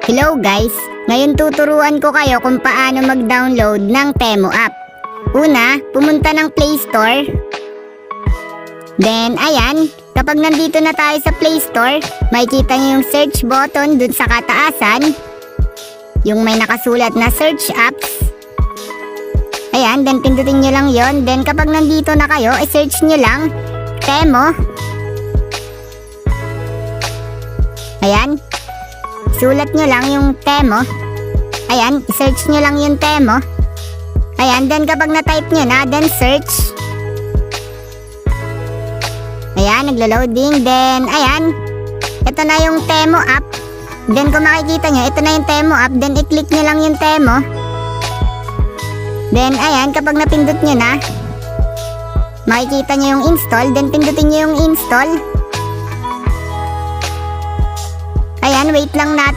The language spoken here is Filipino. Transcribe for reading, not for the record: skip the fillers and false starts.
Hello guys! Ngayon tuturuan ko kayo kung paano mag-download ng Temu app. Una, pumunta ng Play Store. Then, ayan, kapag nandito na tayo sa Play Store, makikita nyo yung search button dun sa kataasan. Yung may nakasulat na search apps. Ayan, then pindutin nyo lang yon. Then kapag nandito na kayo, i-search nyo lang Temu. Ayan. Sulat nyo lang yung Temu. Ayan, i-search nyo lang yung Temu. Ayan, then kapag na-type nyo na, then search. Ayan, naglo-loading. Then, ayan, ito na yung Temu app. Then kung makikita nyo, ito na yung Temu app. Then i-click nyo lang yung Temu. Then, ayan, kapag napindot nyo na, makikita nyo yung install. Then pindutin nyo yung install. Ayan, wait lang natin.